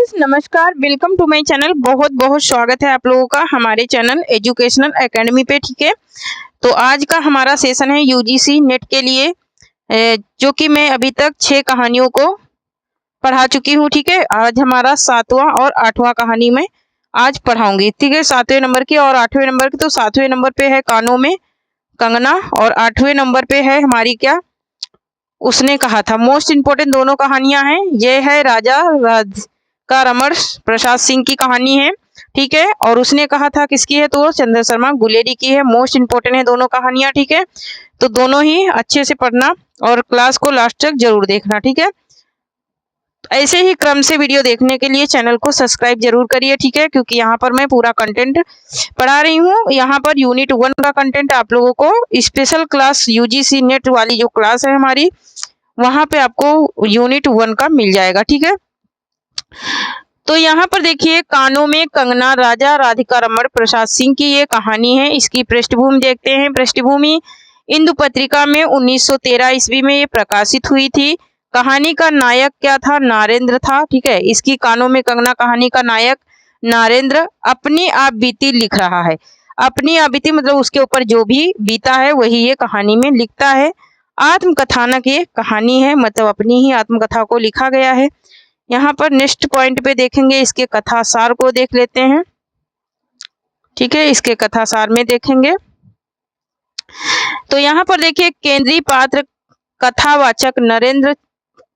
Guys नमस्कार, welcome to my channel. बहुत बहुत स्वागत है आप लोगों का हमारे चैनल एजुकेशनल एकेडमी पे। ठीक है, तो आज का हमारा सेशन है यूजीसी नेट के लिए, जो कि मैं अभी तक 6 कहानियों को पढ़ा चुकी हूँ। ठीक है, आज हमारा 7वां और 8वां कहानी में आज पढ़ाऊंगी। ठीक है, 7वें नंबर की और 8वें नंबर की। तो 7वें नंबर पे है कानों में कंगना और 8वें नंबर पे है हमारी क्या उसने कहा था। मोस्ट इम्पोर्टेंट दोनों कहानियां हैं। ये है राजा का रमण प्रसाद सिंह की कहानी है। ठीक है, और उसने कहा था किसकी है, तो चंद्र शर्मा गुलेरी की है। मोस्ट इम्पोर्टेंट है दोनों कहानियां। ठीक है, तो दोनों ही अच्छे से पढ़ना और क्लास को लास्ट तक जरूर देखना। ठीक है, ऐसे ही क्रम से वीडियो देखने के लिए चैनल को सब्सक्राइब जरूर करिए। ठीक है, क्योंकि यहाँ पर मैं पूरा कंटेंट पढ़ा रही हूँ। यहाँ पर यूनिट 1 का कंटेंट आप लोगों को स्पेशल क्लास यूजीसी नेट वाली जो क्लास है हमारी, वहां पे आपको यूनिट 1 का मिल जाएगा। ठीक है, तो यहाँ पर देखिए कानों में कंगना, राजा राधिका रमण प्रसाद सिंह की ये कहानी है। इसकी पृष्ठभूमि देखते हैं। पृष्ठभूमि इंदु पत्रिका में 1913 ईस्वी में ये प्रकाशित हुई थी। कहानी का नायक क्या था, नरेंद्र था। ठीक है, इसकी कानों में कंगना कहानी का नायक नरेंद्र अपनी आप बीती लिख रहा है। अपनी आप बीती मतलब उसके ऊपर जो भी बीता है वही ये कहानी में लिखता है। आत्मकथानक ये कहानी है, मतलब अपनी ही आत्मकथा को लिखा गया है। यहाँ पर नेक्स्ट पॉइंट पे देखेंगे, इसके कथा सार को देख लेते हैं। ठीक है, इसके कथा सार में देखेंगे तो यहाँ पर देखिए केंद्रीय पात्र कथावाचक नरेंद्र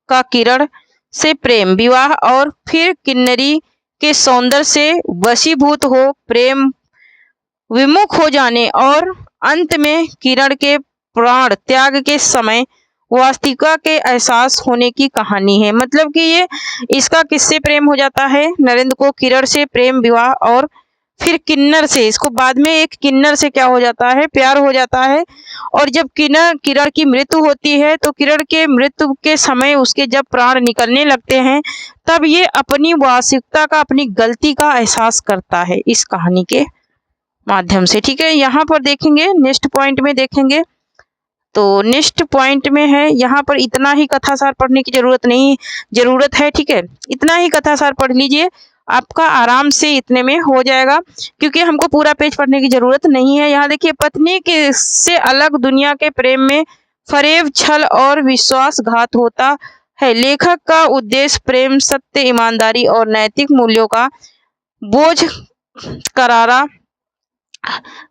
का किरण से प्रेम, विवाह और फिर किन्नरी के सौंदर्य से वशीभूत हो प्रेम विमुख हो जाने और अंत में किरण के प्राण त्याग के समय वास्तविकता के एहसास होने की कहानी है। मतलब कि ये इसका किससे प्रेम हो जाता है, नरेंद्र को किरण से प्रेम, विवाह और फिर किन्नर से, इसको बाद में एक किन्नर से क्या हो जाता है, प्यार हो जाता है। और जब किरण की मृत्यु होती है तो किरण के मृत्यु के समय उसके जब प्राण निकलने लगते हैं तब ये अपनी वास्तविकता का, अपनी गलती का एहसास करता है इस कहानी के माध्यम से। ठीक है, यहाँ पर देखेंगे नेक्स्ट पॉइंट में देखेंगे तो नेक्स्ट पॉइंट में है यहाँ पर इतना ही कथासार पढ़ने की जरूरत है। ठीक है, इतना ही कथासार पढ़ लीजिए, आपका आराम से इतने में हो जाएगा, क्योंकि हमको पूरा पेज पढ़ने की जरूरत नहीं है। यहाँ देखिए पत्नी के से अलग दुनिया के प्रेम में फरेब, छल और विश्वासघात होता है। लेखक का उद्देश्य प्रेम, सत्य, ईमानदारी और नैतिक मूल्यों का बोझ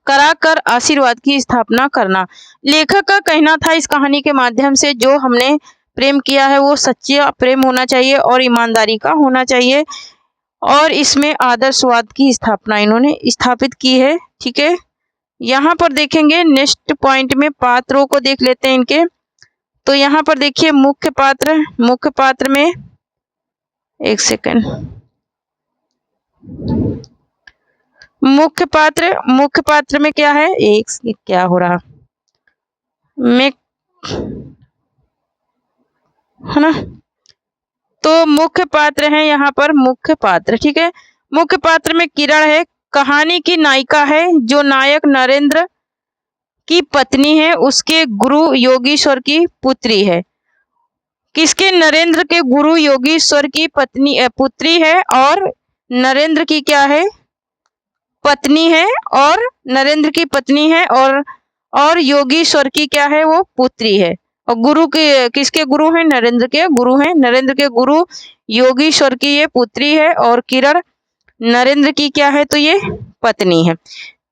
कराकर आशीर्वाद की स्थापना करना। लेखक का कहना था इस कहानी के माध्यम से जो हमने प्रेम किया है वो सच्चा प्रेम होना चाहिए और ईमानदारी का होना चाहिए, और इसमें आदर्शवाद की स्थापना इन्होंने स्थापित की है। ठीक है, यहाँ पर देखेंगे नेक्स्ट पॉइंट में पात्रों को देख लेते हैं इनके। तो यहाँ पर देखिए मुख्य पात्र में एक सेकंड, मुख्य पात्र में क्या है, एक क्या हो रहा में है ना, तो मुख्य पात्र है यहाँ पर मुख्य पात्र। ठीक है, मुख्य पात्र में किरण है, कहानी की नायिका है, जो नायक नरेंद्र की पत्नी है, उसके गुरु योगीश्वर की पुत्री है। किसके, नरेंद्र के गुरु योगीश्वर की पुत्री है, और नरेंद्र की क्या है, पत्नी है, और नरेंद्र की पत्नी है, और योगीश्वर की क्या है, वो पुत्री है। और गुरु के किसके गुरु हैं, नरेंद्र के गुरु हैं। नरेंद्र के गुरु योगीश्वर की ये पुत्री है, और किरण नरेंद्र की क्या है, तो ये पत्नी है।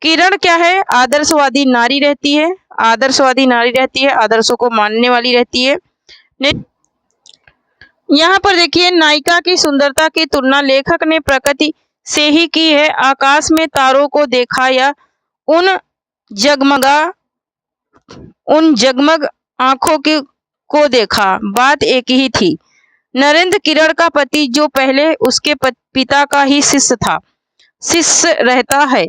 किरण क्या है, आदर्शवादी नारी रहती है, आदर्शों को मानने वाली रहती है। यहाँ पर देखिए नायिका की सुंदरता की तुलना लेखक ने प्रकृति से ही की है। आकाश में तारों को देखा या उन जगमग आंखों को देखा, बात एक ही थी। नरेंद्र किरण का पति, जो पहले उसके पिता का ही शिष्य रहता है,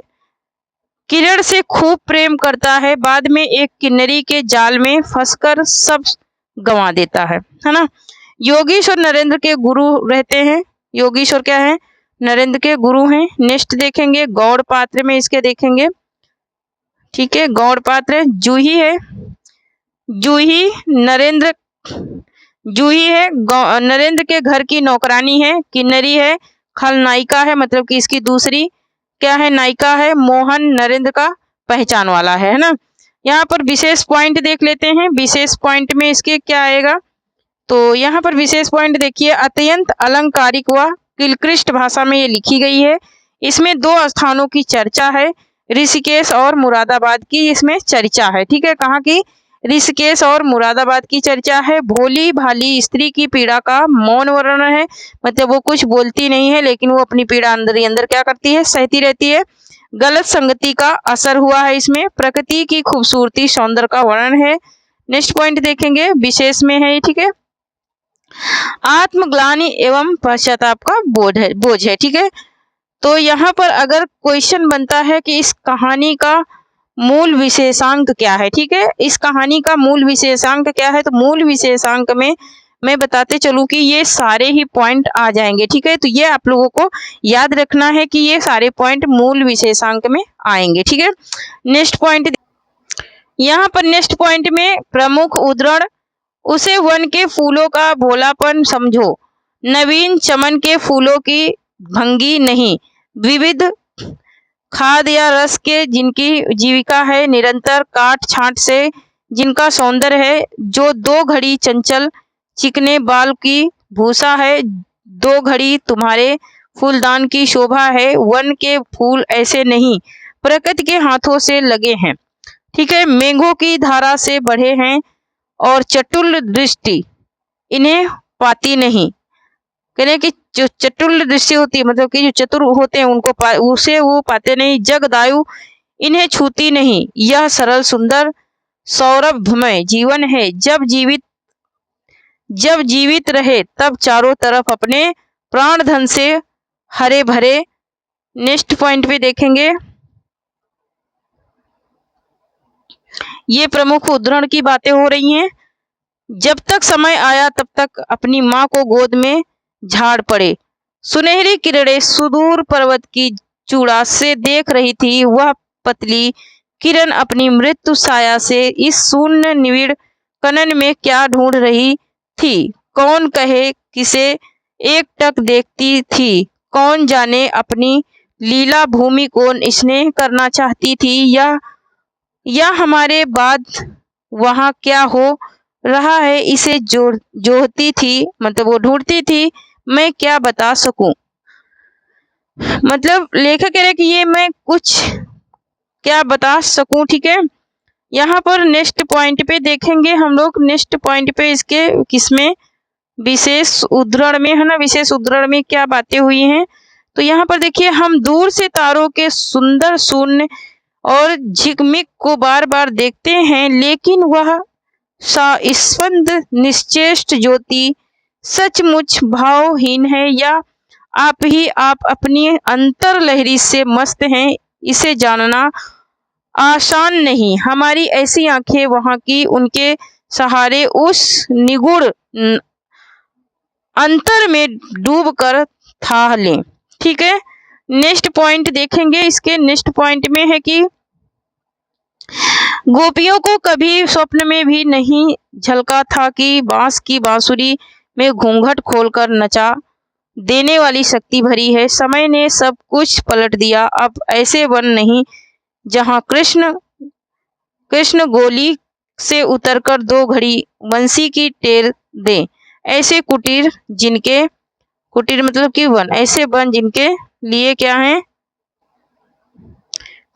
किरण से खूब प्रेम करता है, बाद में एक किन्नरी के जाल में फंसकर सब गंवा देता है ना। योगीश्वर नरेंद्र के गुरु रहते हैं, योगीश्वर क्या है, नरेंद्र के गुरु हैं। नेक्स्ट देखेंगे गौड़ पात्र में इसके देखेंगे। ठीक है, गौड़ पात्र जूही है, जूही नरेंद्र के घर की नौकरानी है। किन्नरी है, खलनायिका है, मतलब कि इसकी दूसरी क्या है, नायिका है। मोहन नरेंद्र का पहचान वाला है ना। यहाँ पर विशेष पॉइंट देख लेते हैं। विशेष पॉइंट में इसके क्या आएगा, तो यहाँ पर विशेष पॉइंट देखिए, अत्यंत अलंकारिक व किलकृष्ट भाषा में ये लिखी गई है। इसमें 2 स्थानों की चर्चा है, ऋषिकेश और मुरादाबाद की इसमें चर्चा है। ठीक है, कहाँ की, ऋषिकेश और मुरादाबाद की चर्चा है। भोली भाली स्त्री की पीड़ा का मौन वर्णन है, मतलब वो कुछ बोलती नहीं है लेकिन वो अपनी पीड़ा अंदर ही अंदर क्या करती है, सहती रहती है। गलत संगति का असर हुआ है इसमें। प्रकृति की खूबसूरती सौंदर्य का वर्णन है। नेक्स्ट पॉइंट देखेंगे, विशेष में है। ठीक है, आत्मग्लानि एवं पश्चाताप का बोझ है। ठीक है, तो यहाँ पर अगर क्वेश्चन बनता है कि इस कहानी का मूल विशेषांक क्या है। ठीक है, इस कहानी का मूल विशेषांक क्या है, तो मूल विशेषांक में मैं बताते चलूं कि ये सारे ही पॉइंट आ जाएंगे। ठीक है, तो ये आप लोगों को याद रखना है कि ये सारे पॉइंट मूल विशेषांक में आएंगे। ठीक है, नेक्स्ट पॉइंट, यहाँ पर नेक्स्ट पॉइंट में प्रमुख उद्धरण, उसे वन के फूलों का भोलापन समझो, नवीन चमन के फूलों की भंगी नहीं, विविध खाद या रस के जिनकी जीविका है, निरंतर काट छांट से जिनका सौंदर्य है, जो 2 घड़ी चंचल चिकने बाल की भूसा है, 2 घड़ी तुम्हारे फूलदान की शोभा है। वन के फूल ऐसे नहीं, प्रकृति के हाथों से लगे हैं। ठीक है, मेघों की धारा से बढ़े हैं और चतुर दृष्टि इन्हें पाती नहीं। कहने की जो चतुर दृष्टि होती है, मतलब कि जो चतुर होते हैं उनको उसे वो पाते नहीं। जगदायु इन्हें छूती नहीं, यह सरल सुंदर सौरभमय जीवन है। जब जीवित रहे तब चारों तरफ अपने प्राण धन से हरे भरे। नेक्स्ट पॉइंट पे देखेंगे, ये प्रमुख उद्धरण की बातें हो रही हैं। जब तक समय आया तब तक अपनी माँ को गोद में झाड़ पड़े, सुनहरी किरणें सुदूर पर्वत की चूड़ा से देख रही थी। वह पतली किरण अपनी मृत्यु साया से इस शून्य निविड़ कनन में क्या ढूंढ रही थी, कौन कहे किसे एकटक देखती थी, कौन जाने अपनी लीला भूमि को स्नेह करना चाहती थी या हमारे बाद वहां क्या हो रहा है इसे जोहती थी, मतलब वो ढूंढती थी। मैं क्या बता सकूं, मतलब लेखक कह रहे कि ये मैं कुछ क्या बता सकूं। ठीक है, यहाँ पर नेक्स्ट पॉइंट पे देखेंगे हम लोग। नेक्स्ट पॉइंट पे इसके किसमें, विशेष उद्धरण में है ना। विशेष उद्धरण में क्या बातें हुई हैं, तो यहाँ पर देखिए, हम दूर से तारों के सुंदर शून्य और झिकमिक को बार बार देखते हैं, लेकिन वह स्पंद निश्चेष्ट ज्योति सचमुच भावहीन है, या आप अपनी अंतर लहरी से मस्त हैं, इसे जानना आसान नहीं। हमारी ऐसी आंखें वहां की उनके सहारे उस निगूढ़ अंतर में डूबकर थाह लें। ठीक है, नेक्स्ट पॉइंट देखेंगे। इसके नेक्स्ट पॉइंट में है कि गोपियों को कभी स्वप्न में भी नहीं झलका था कि बांस की बांसुरी में घूंघट खोलकर नचा देने वाली शक्ति भरी है। समय ने सब कुछ पलट दिया। अब ऐसे वन नहीं जहां कृष्ण गोली से उतरकर 2 घड़ी बंसी की टेर दे, ऐसे कुटीर मतलब कि वन, ऐसे वन जिनके लिए क्या है,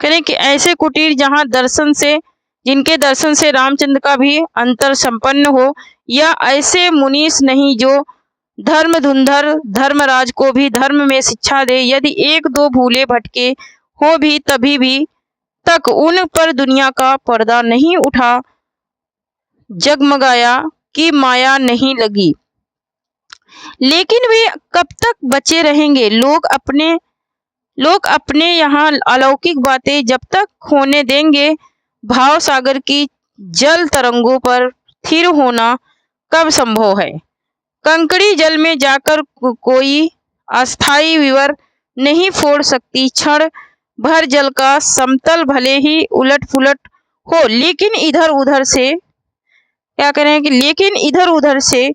करें कि ऐसे कुटीर जहां जिनके दर्शन से रामचंद्र का भी अंतर संपन्न हो, या ऐसे मुनीस नहीं जो धर्मधुंधर धर्मराज को भी धर्म में शिक्षा दे। यदि 1-2 भूले भटके हो भी तभी भी तक उन पर दुनिया का पर्दा नहीं उठा, जगमगाया कि माया नहीं लगी। लेकिन वे कब तक बचे रहेंगे, लोग अपने यहाँ अलौकिक बातें जब तक होने देंगे। भाव सागर की जल तरंगों पर स्थिर होना कब संभव है। कंकड़ी जल में जाकर कोई अस्थाई विवर नहीं फोड़ सकती। क्षण भर जल का समतल भले ही उलट पुलट हो, लेकिन इधर उधर से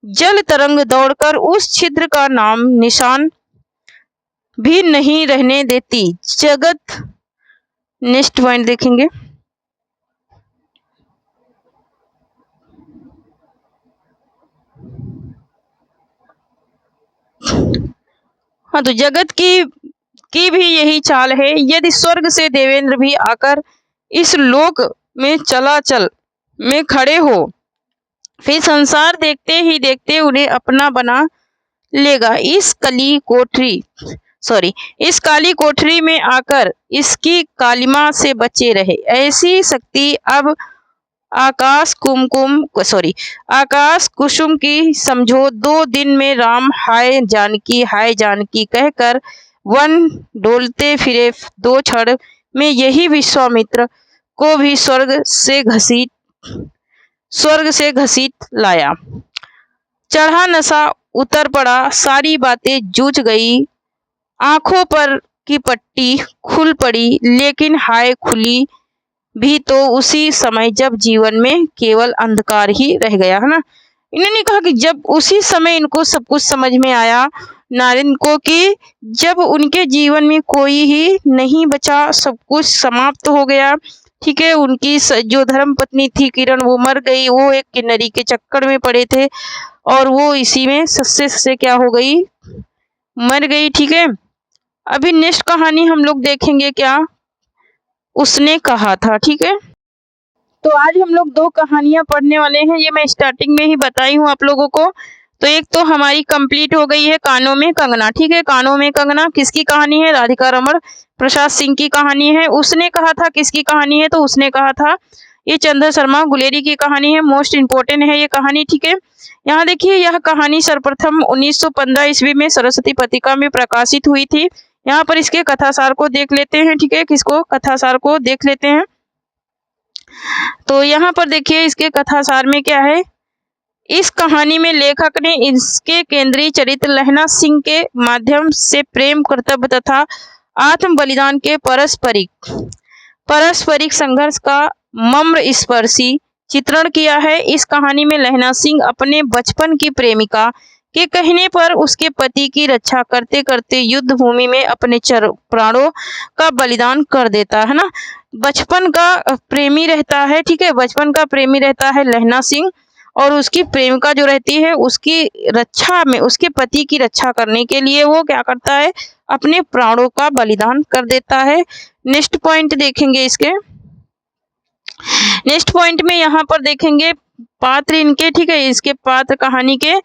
जल तरंग दौड़कर उस छिद्र का नाम निशान भी नहीं रहने देती जगत। नेक्स्ट पॉइंट देखेंगे। हाँ, तो जगत की भी यही चाल है। यदि स्वर्ग से देवेंद्र भी आकर इस लोक में चलाचल में खड़े हो, फिर संसार देखते ही देखते उन्हें अपना बना लेगा। इस काली कोठरी में आकर इसकी कालिमा से बचे रहे। ऐसी शक्ति अब आकाश कुसुम की समझो। 2 दिन में राम हाय जानकी कहकर वन डोलते फिरे। 2 क्षण में यही विश्वामित्र को भी स्वर्ग से घसीट लाया। चढ़ा नशा उतर पड़ा, सारी बातें जूझ गई, आंखों पर की पट्टी खुल पड़ी। लेकिन हाय खुली भी तो उसी समय जब जीवन में केवल अंधकार ही रह गया, है ना। इन्होंने कहा कि जब उसी समय इनको सब कुछ समझ में आया नारायण को कि जब उनके जीवन में कोई ही नहीं बचा, सब कुछ समाप्त हो गया। ठीक है, उनकी जो धर्म पत्नी थी किरण, वो मर गई। वो एक किन्नरी के चक्कर में पड़े थे और वो इसी में सस्से क्या हो गई, मर गई। ठीक है, अभी नेक्स्ट कहानी हम लोग देखेंगे क्या उसने कहा था। ठीक है, तो आज हम लोग 2 कहानियां पढ़ने वाले हैं। ये मैं स्टार्टिंग में ही बताई हूँ आप लोगों को। तो एक तो हमारी कंप्लीट हो गई है कानों में कंगना। ठीक है, कानों में कंगना किसकी कहानी है? राधिका रमण प्रसाद सिंह की कहानी है। उसने कहा था किसकी कहानी है? तो उसने कहा था ये चंद्र शर्मा गुलेरी की कहानी है। मोस्ट इंपोर्टेंट है ये कहानी। ठीक है, यहाँ देखिए, यह कहानी सर्वप्रथम 1915 ईस्वी में सरस्वती पत्रिका में प्रकाशित हुई थी। यहाँ पर इसके कथासार को देख लेते हैं। ठीक है, किसको? कथासार को देख लेते हैं। तो यहाँ पर देखिए इसके कथासार में क्या है। इस कहानी में लेखक ने इसके केंद्रीय चरित्र लहना सिंह के माध्यम से प्रेम, कर्तव्य तथा आत्म बलिदान के पारस्परिक संघर्ष का मर्म स्पर्शी चित्रण किया है। इस कहानी में लहना सिंह अपने बचपन की प्रेमिका के कहने पर उसके पति की रक्षा करते करते युद्ध भूमि में अपने प्राणों का बलिदान कर देता है ना। बचपन का प्रेमी रहता है। ठीक है, बचपन का प्रेमी रहता है लहना सिंह और उसकी प्रेमिका जो रहती है उसकी रक्षा में, उसके पति की रक्षा करने के लिए वो क्या करता है? अपने प्राणों का बलिदान कर देता है। नेक्स्ट पॉइंट देखेंगे इसके। नेक्स्ट पॉइंट में यहाँ पर देखेंगे पात्र इनके। ठीक है, इसके पात्र कहानी के।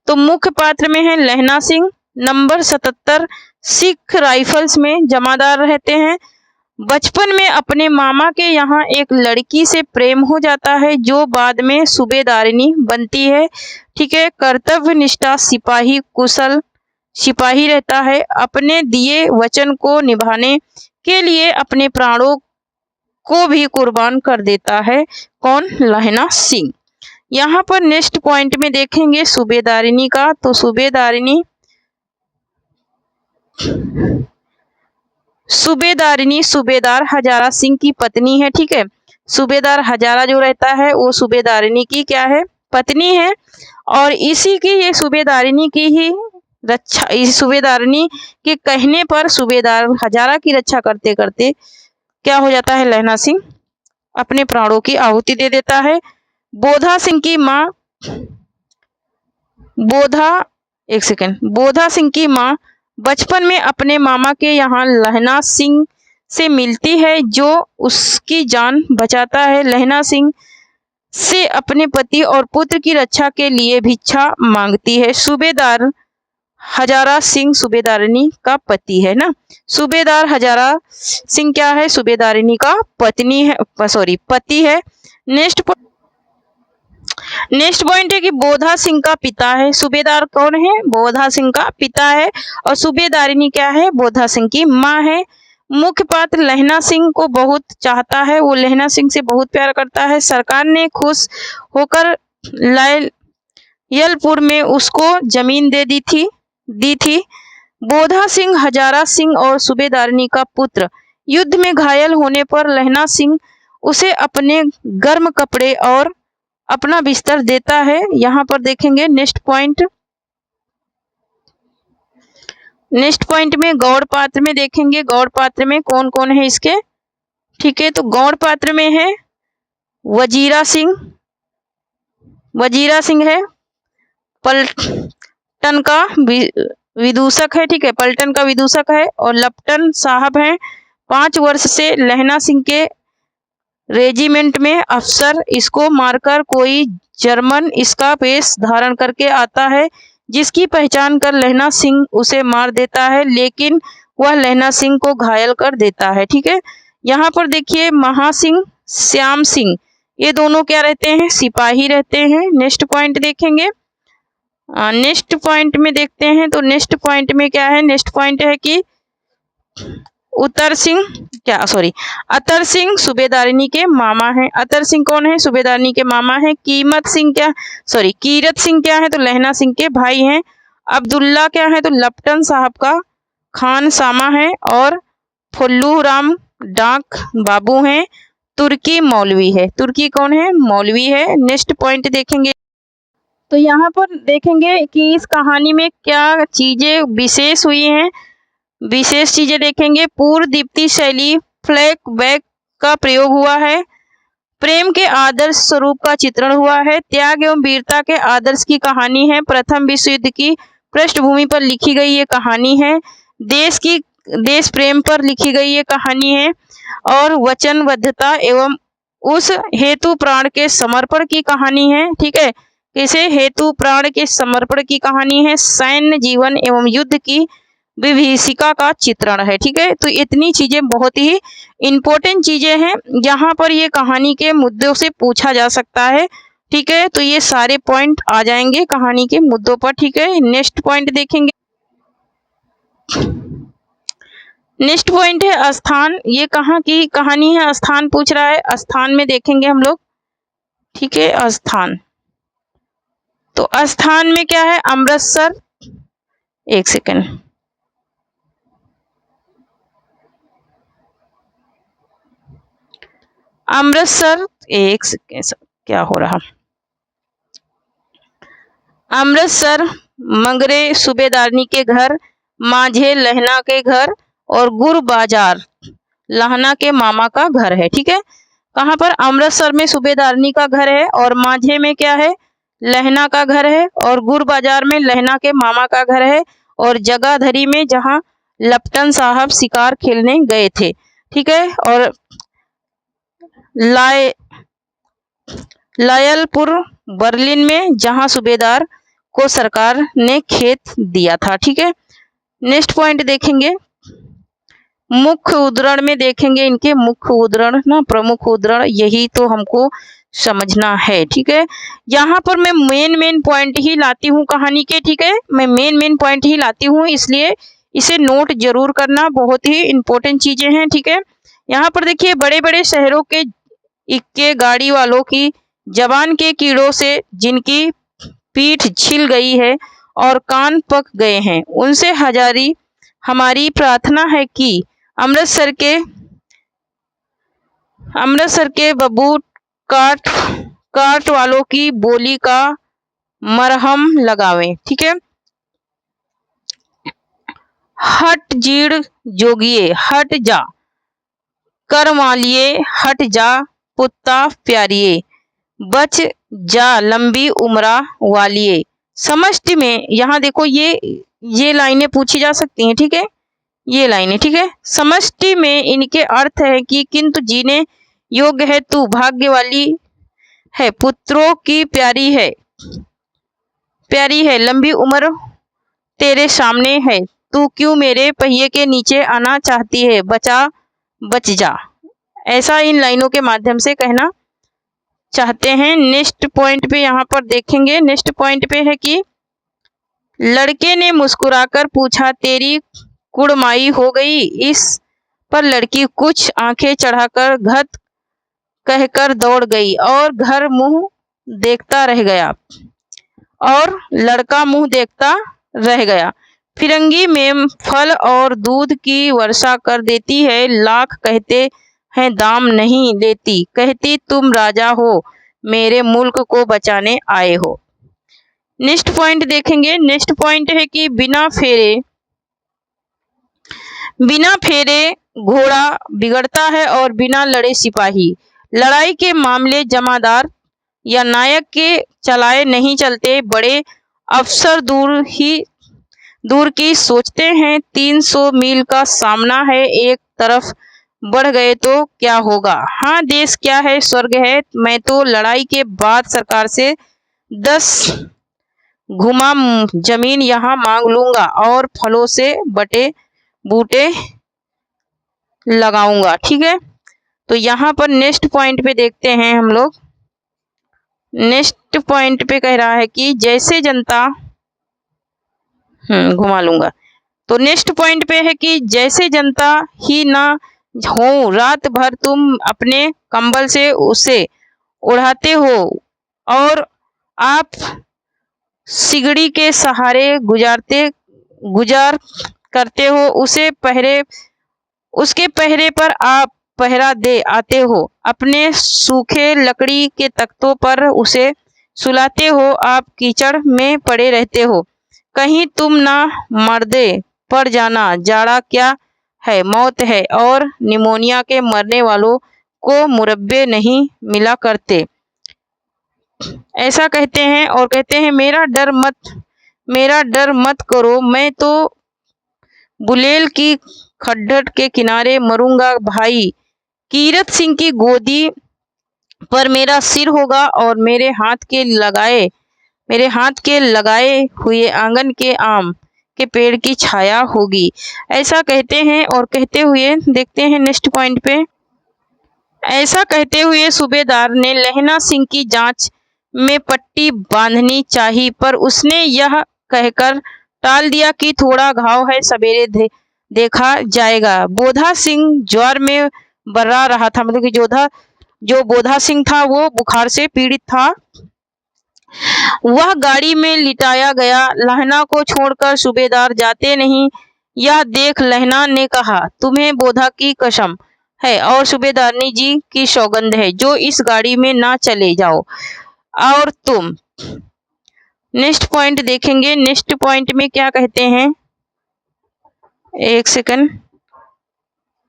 तो मुख्य पात्र में है लहना सिंह, नंबर 77 सिख राइफल्स में जमादार रहते हैं। बचपन में अपने मामा के यहाँ एक लड़की से प्रेम हो जाता है जो बाद में सूबेदारिनी बनती है। ठीक है, कर्तव्य निष्ठा सिपाही, कुशल सिपाही रहता है। अपने दिए वचन को निभाने के लिए अपने प्राणों को भी कुर्बान कर देता है। कौन? लहना सिंह। यहाँ पर नेक्स्ट पॉइंट में देखेंगे सूबेदारिनी का। तो सूबेदारिनी सूबेदार हजारा सिंह की पत्नी है। ठीक है, सूबेदार हजारा जो रहता है वो सूबेदारिनी की क्या है? पत्नी है। और इसी की ये सूबेदारिनी की ही रक्षा, इस सूबेदारिनी के कहने पर सूबेदार हजारा की रक्षा करते करते क्या हो जाता है? लहना सिंह अपने प्राणों की आहुति दे देता है। बोधा सिंह की माँ बचपन में अपने मामा के यहाँ लहना सिंह से मिलती है जो उसकी जान बचाता है। लहना सिंह से अपने पति और पुत्र की रक्षा के लिए भिक्षा मांगती है। सूबेदार हजारा सिंह सूबेदारिनी का पति है ना। सूबेदार हजारा सिंह क्या है? सूबेदारिनी का पति है। नेक्स्ट पॉइंट है कि बोधा सिंह का पिता है। सूबेदार कौन है? बोधा सिंह का पिता है। और सूबेदारिनी क्या है? बोधा सिंह की माँ है। मुख्य पात्र लहना सिंह को बहुत चाहता है, वो लहना सिंह से बहुत प्यार करता है। सरकार ने खुश होकर लायलपुर में उसको जमीन दी थी। बोधा सिंह हजारा सिंह और सूबेदारिनी का पुत्र। युद्ध में घायल होने पर लहना सिंह उसे अपने गर्म कपड़े और अपना बिस्तर देता है। यहाँ पर देखेंगे नेक्स्ट पॉइंट। नेक्स्ट पॉइंट में गौड़ पात्र में देखेंगे, गौड़ पात्र में कौन कौन है इसके, ठीक है। तो गौड़ पात्र में है वजीरा सिंह, वजीरा सिंह है, पलटन का विदूषक है, ठीक है, पलटन का विदूषक है, और लपटन साहब हैं 5 वर्ष से लहना सिंह के रेजिमेंट में अफसर। इसको मारकर कोई जर्मन इसका वेश धारण करके आता है, जिसकी पहचान कर लहना सिंह उसे मार देता है, लेकिन वह लहना सिंह को घायल कर देता है, ठीक है। यहाँ पर देखिए महासिंह, श्याम सिंह, ये दोनों क्या रहते हैं, सिपाही रहते हैं। नेक्स्ट पॉइंट देखेंगे, नेक्स्ट पॉइंट में देखते हैं। तो नेक्स्ट पॉइंट में क्या है, नेक्स्ट पॉइंट है कि अतर सिंह सूबेदारनी के मामा हैं। अतर सिंह कौन है, सूबेदारनी के मामा हैं। कीरत सिंह क्या है, तो लहना सिंह के भाई हैं। अब्दुल्ला क्या है, तो लपटन साहब का खान सामा है, और फुल्लू राम डाक बाबू हैं। तुर्की मौलवी है, तुर्की कौन है, मौलवी है। नेक्स्ट पॉइंट देखेंगे, तो यहाँ पर देखेंगे कि इस कहानी में क्या चीजें विशेष हुई हैं। विशेष चीजें देखेंगे, पूर्व दीप्ति शैली फ्लैक बैक का प्रयोग हुआ है, प्रेम के आदर्श स्वरूप का चित्रण हुआ है, त्याग एवं वीरता के आदर्श की कहानी है, प्रथम विश्व युद्ध की पृष्ठभूमि पर लिखी गई ये कहानी है, देश प्रेम पर लिखी गई ये कहानी है, और वचनबद्धता एवं उस हेतु प्राण के समर्पण की कहानी है, ठीक है। इसे हेतु प्राण के समर्पण की कहानी है, सैन्य जीवन एवं युद्ध की विभीषिका का चित्रण है, ठीक है। तो इतनी चीजें बहुत ही इंपॉर्टेंट चीजें हैं, यहाँ पर ये कहानी के मुद्दों से पूछा जा सकता है, ठीक है। तो ये सारे पॉइंट आ जाएंगे कहानी के मुद्दों पर, ठीक है। नेक्स्ट पॉइंट देखेंगे, नेक्स्ट पॉइंट है स्थान। ये कहाँ की कहानी है, स्थान पूछ रहा है, स्थान में देखेंगे हम लोग, ठीक है। स्थान, तो स्थान में क्या है, अमृतसर, एक सेकेंड, अमृतसर, एक सेकेंड, क्या हो रहा, अमृतसर मंगरे सूबेदारनी के घर, माझे लहना के घर, और गुर बाजार लहना के मामा का घर है, ठीक है। कहाँ पर, अमृतसर में सूबेदारनी का घर है, और माझे में क्या है, लहना का घर है, और गुर बाजार में लहना के मामा का घर है, और जगाधरी में जहाँ लपटन साहब शिकार खेलने गए थे, ठीक है। और लायलपुर बर्लिन में जहां सूबेदार को सरकार ने खेत दिया था, ठीक है। नेक्स्ट पॉइंट देखेंगे, मुख्य उद्धरण में देखेंगे, इनके मुख्य उद्धरण ना प्रमुख उद्धरण, यही तो हमको समझना है, ठीक है। यहाँ पर मैं मेन पॉइंट ही लाती हूँ कहानी के, ठीक है। मैं मेन पॉइंट ही लाती हूँ, इसलिए इसे नोट जरूर करना, बहुत ही इंपॉर्टेंट चीजें हैं, ठीक है। यहाँ पर देखिए, बड़े बड़े शहरों के इक्के गाड़ी वालों की जबान के कीड़ों से जिनकी पीठ छिल गई है और कान पक गए हैं, उनसे हमारी प्रार्थना है कि अमृतसर के बबूत काट वालों की बोली का मरहम लगावें, ठीक है। हट जीड़ जोगिए, हट जा कर मालिए, हट जा पुत्ता प्यारिये, बच जा लंबी उम्रा वालिये। समष्टि में, यहाँ देखो ये लाइनें पूछी जा सकती हैं, ठीक है, ये लाइनें, ठीक है। समष्टि में इनके अर्थ है कि किंतु जीने योग्य है, तू भाग्य वाली है, पुत्रों की प्यारी है, लंबी उम्र तेरे सामने है, तू क्यों मेरे पहिए के नीचे आना चाहती है, बच जा। ऐसा इन लाइनों के माध्यम से कहना चाहते हैं। नेक्स्ट पॉइंट पे यहाँ पर देखेंगे, नेक्स्ट पॉइंट पे है कि लड़के ने मुस्कुराकर पूछा, तेरी कुड़माई हो गई। इस पर लड़की कुछ आंखें चढ़ाकर घत कहकर दौड़ गई और घर मुंह देखता रह गया, और लड़का मुंह देखता रह गया। फिरंगी में फल और दूध की वर्षा कर देती है, लाख कहते हैं दाम नहीं लेती, कहती तुम राजा हो, मेरे मुल्क को बचाने आए हो। नेक्स्ट पॉइंट देखेंगे, नेक्स्ट पॉइंट है कि बिना फेरे बिना फेरे घोड़ा बिगड़ता है और बिना लड़े सिपाही। लड़ाई के मामले जमादार या नायक के चलाए नहीं चलते। बड़े अफसर दूर की सोचते हैं। 300 मील का सामना है, एक तरफ बढ़ गए तो क्या होगा। हाँ, देश क्या है, स्वर्ग है। मैं तो लड़ाई के बाद सरकार से 10 घुमा जमीन यहाँ मांग लूंगा और फलों से बटे बूटे लगाऊंगा। ठीक है, तो यहाँ पर नेक्स्ट पॉइंट पे देखते हैं हम लोग। नेक्स्ट पॉइंट पे कह रहा है कि जैसे जनता घुमा लूंगा। तो नेक्स्ट पॉइंट पे है कि जैसे जनता ही ना हो, रात भर तुम अपने कंबल से उसे उड़ाते हो और आप सिगड़ी के सहारे गुजार करते हो। उसके पहरे पर आप पहरा दे आते हो। अपने सूखे लकड़ी के तख्तों पर उसे सुलाते हो। आप कीचड़ में पड़े रहते हो। कहीं तुम ना मर्दे पड़ जाना। जाड़ा क्या है, मौत है, और निमोनिया के मरने वालों को मुरब्बे नहीं मिला करते। ऐसा कहते हैं और कहते हैं मेरा डर मत करो, मैं तो बुलेल की खड्डर के किनारे मरूंगा भाई। कीरत सिंह की गोदी पर मेरा सिर होगा और मेरे हाथ के लगाए हुए आंगन के आम के पेड़ की छाया होगी। ऐसा कहते हैं और कहते हुए देखते हैं नेक्स्ट पॉइंट पे। ऐसा कहते हुए सूबेदार ने लहना सिंह की जांच में पट्टी बांधनी चाहिए, पर उसने यह कहकर टाल दिया कि थोड़ा घाव है, सवेरे देखा जाएगा। बोधा सिंह ज्वर में बर्रा रहा था, मतलब कि जो बोधा सिंह था वो बुखार से पीड़ित था। वह गाड़ी में लिटाया गया। लहना को छोड़कर सूबेदार जाते नहीं, यह देख लहना ने कहा, तुम्हें बोधा की कसम है और सूबेदारनी जी की सौगंध है, जो इस गाड़ी में ना चले जाओ। और तुम नेक्स्ट पॉइंट देखेंगे। नेक्स्ट पॉइंट में क्या कहते हैं, एक सेकंड।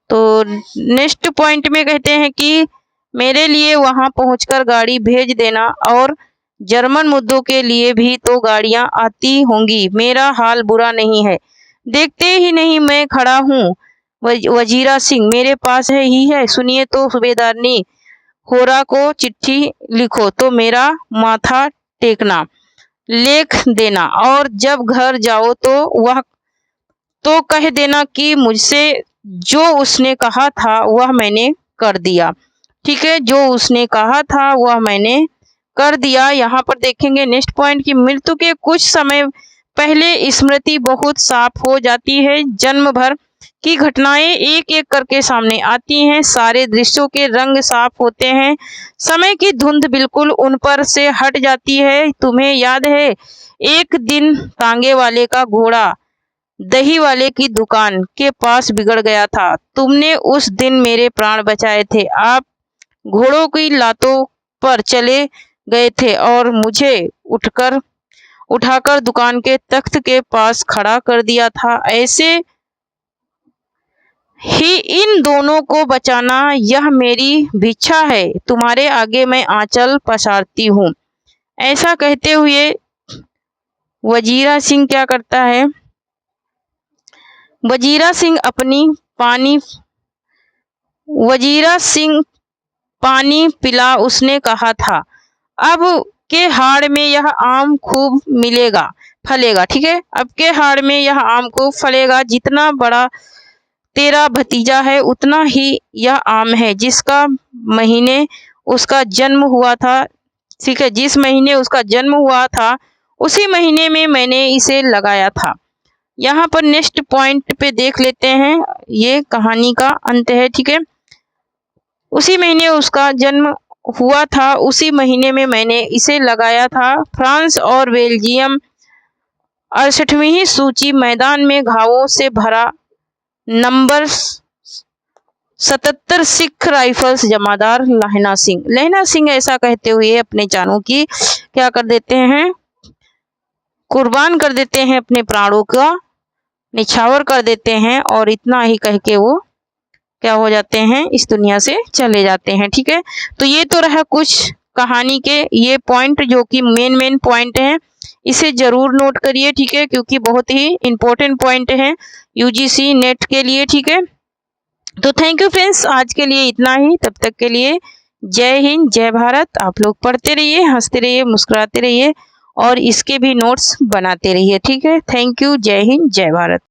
तो नेक्स्ट पॉइंट में कहते हैं कि मेरे लिए वहां पहुंचकर गाड़ी भेज देना, और जर्मन मुद्दों के लिए भी तो गाड़ियां आती होंगी। मेरा हाल बुरा नहीं है, देखते ही नहीं मैं खड़ा हूँ। वजीरा सिंह मेरे पास ही है। सुनिए तो सूबेदारनी, होरा को चिट्ठी लिखो तो मेरा माथा टेकना, लिख देना, और जब घर जाओ तो कह देना कि मुझसे जो उसने कहा था वह मैंने कर दिया। ठीक है, जो उसने कहा था वह मैंने कर दिया। यहाँ पर देखेंगे नेक्स्ट पॉइंट की मृत्यु के कुछ समय पहले स्मृति बहुत साफ हो जाती है। जन्म भर की घटनाएं एक एक करके सामने आती हैं। सारे दृश्यों के रंग साफ होते हैं। समय की धुंध बिल्कुल उन पर से हट जाती है। तुम्हें याद है, एक दिन तांगे वाले का घोड़ा दही वाले की दुकान के पास बिगड़ गया था। तुमने उस दिन मेरे प्राण बचाए थे। आप घोड़ों की लातों पर चले गए थे और मुझे उठाकर दुकान के तख्त के पास खड़ा कर दिया था। ऐसे ही इन दोनों को बचाना, यह मेरी भिक्षा है। तुम्हारे आगे मैं आंचल पसारती हूँ। ऐसा कहते हुए वजीरा सिंह क्या करता है, वजीरा सिंह पानी पिला। उसने कहा था, अब के हाड़ में यह आम खूब फलेगा। ठीक है, अब के हाड़ में यह आम खूब फलेगा। जितना बड़ा तेरा भतीजा है उतना ही यह आम है। जिसका महीने उसका जन्म हुआ था, ठीक है, जिस महीने उसका जन्म हुआ था उसी महीने में मैंने इसे लगाया था। यहाँ पर नेक्स्ट पॉइंट पे देख लेते हैं, ये कहानी का अंत है। ठीक है, उसी महीने उसका जन्म हुआ था, उसी महीने में मैंने इसे लगाया था। फ्रांस और बेल्जियम 68वीं सूची मैदान में घावों से भरा। नंबर 77 सिख राइफल्स, जमादार लहना सिंह ऐसा कहते हुए अपने जानों की क्या कर देते हैं, कुर्बान कर देते हैं अपने प्राणों का। निछावर कर देते हैं और इतना ही कह के वो क्या हो जाते हैं, इस दुनिया से चले जाते हैं। ठीक है, तो ये तो रहा कुछ कहानी के ये पॉइंट जो कि मेन पॉइंट हैं, इसे जरूर नोट करिए। ठीक है, क्योंकि बहुत ही इंपॉर्टेंट पॉइंट है यूजीसी नेट के लिए। ठीक है, तो थैंक यू फ्रेंड्स, आज के लिए इतना ही। तब तक के लिए जय हिंद, जय भारत। आप लोग पढ़ते रहिए, हंसते रहिए, मुस्कुराते रहिए और इसके भी नोट्स बनाते रहिए। ठीक है, थैंक यू, जय हिंद, जय भारत।